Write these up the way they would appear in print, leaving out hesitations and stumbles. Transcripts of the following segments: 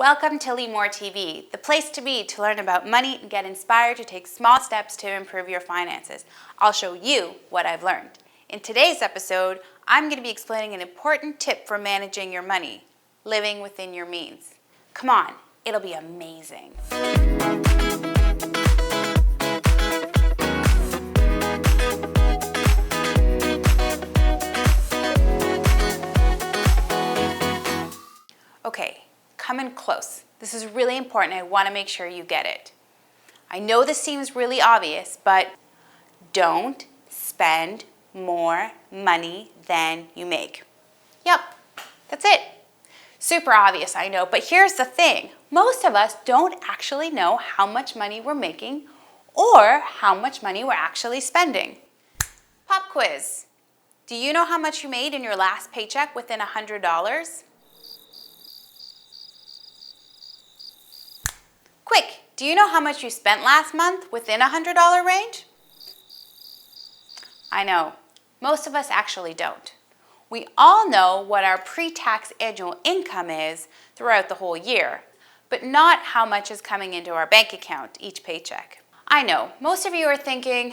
Welcome to Lee Moore TV, the place to be to learn about money and get inspired to take small steps to improve your finances. I'll show you what I've learned. In today's episode, I'm going to be explaining an important tip for managing your money, living within your means. Come on, it'll be amazing. Okay. Come in close. This is really important. I want to make sure you get it. I know this seems really obvious, but don't spend more money than you make. Yep, that's it. Super obvious, I know, but here's the thing. Most of us don't actually know how much money we're making or how much money we're actually spending. Pop quiz. Do you know how much you made in your last paycheck within $100? Quick, do you know how much you spent last month within a $100 range? I know, most of us actually don't. We all know what our pre-tax annual income is throughout the whole year, but not how much is coming into our bank account each paycheck. I know, most of you are thinking,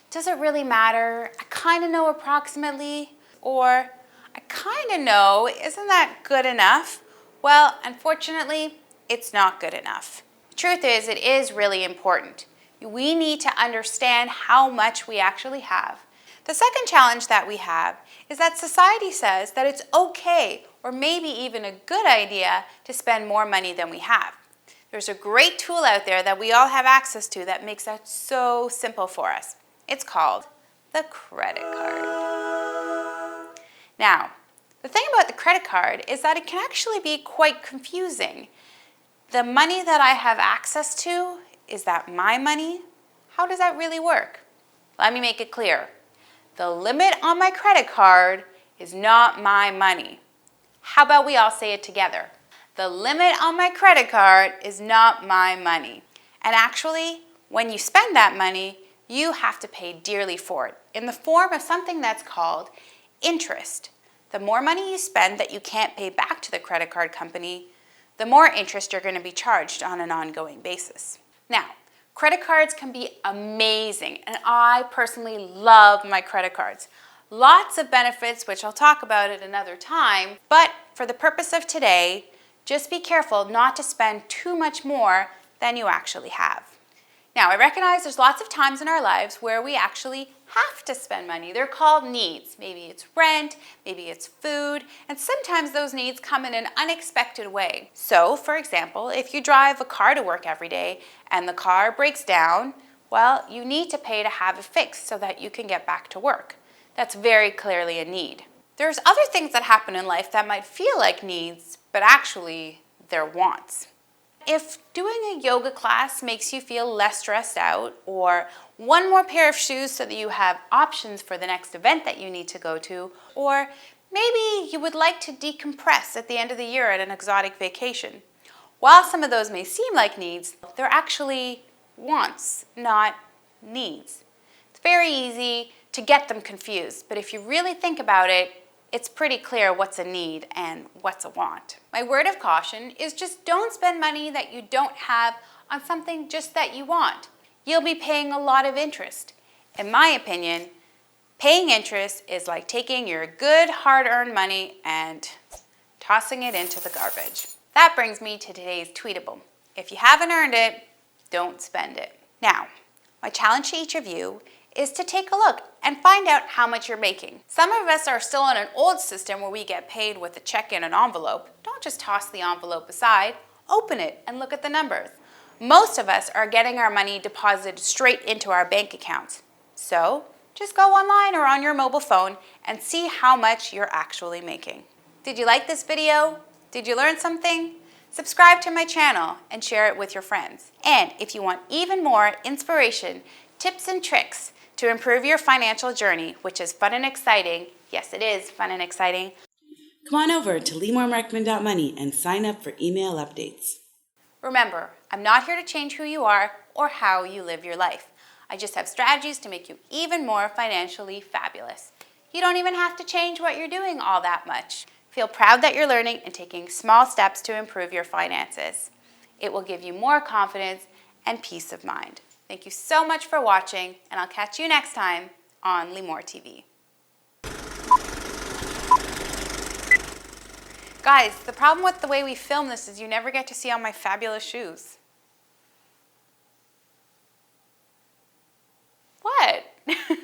does it really matter? I kind of know approximately, or I kind of know, isn't that good enough? Well, unfortunately, it's not good enough. The truth is, it is really important. We need to understand how much we actually have. The second challenge that we have is that society says that it's okay or maybe even a good idea to spend more money than we have. There's a great tool out there that we all have access to that makes that so simple for us. It's called the credit card. Now, the thing about the credit card is that it can actually be quite confusing. The money that I have access to, is that my money? How does that really work? Let me make it clear. The limit on my credit card is not my money. How about we all say it together? The limit on my credit card is not my money. And actually, when you spend that money, you have to pay dearly for it in the form of something that's called interest. The more money you spend that you can't pay back to the credit card company, the more interest you're going to be charged on an ongoing basis. Now, credit cards can be amazing, and I personally love my credit cards. Lots of benefits, which I'll talk about at another time, but for the purpose of today, just be careful not to spend too much more than you actually have. Now, I recognize there's lots of times in our lives where we actually have to spend money. They're called needs. Maybe it's rent, maybe it's food, and sometimes those needs come in an unexpected way. So, for example, if you drive a car to work every day and the car breaks down, well, you need to pay to have it fixed so that you can get back to work. That's very clearly a need. There's other things that happen in life that might feel like needs, but actually they're wants. If doing a yoga class makes you feel less stressed out, or one more pair of shoes so that you have options for the next event that you need to go to, or maybe you would like to decompress at the end of the year at an exotic vacation. While some of those may seem like needs, they're actually wants, not needs. It's very easy to get them confused, but if you really think about it, it's pretty clear what's a need and what's a want. My word of caution is just don't spend money that you don't have on something just that you want. You'll be paying a lot of interest. In my opinion, paying interest is like taking your good hard-earned money and tossing it into the garbage. That brings me to today's tweetable. If you haven't earned it, don't spend it. Now, my challenge to each of you is to take a look and find out how much you're making. Some of us are still in an old system where we get paid with a check in an envelope. Don't just toss the envelope aside. Open it and look at the numbers. Most of us are getting our money deposited straight into our bank accounts. So just go online or on your mobile phone and see how much you're actually making. Did you like this video? Did you learn something? Subscribe to my channel and share it with your friends. And if you want even more inspiration, tips and tricks to improve your financial journey, which is fun and exciting. Yes, it is fun and exciting. Come on over to leemoremarkman.money and sign up for email updates. Remember, I'm not here to change who you are or how you live your life. I just have strategies to make you even more financially fabulous. You don't even have to change what you're doing all that much. Feel proud that you're learning and taking small steps to improve your finances. It will give you more confidence and peace of mind. Thank you so much for watching, and I'll catch you next time on Limor TV. Guys, the problem with the way we film this is you never get to see all my fabulous shoes. What?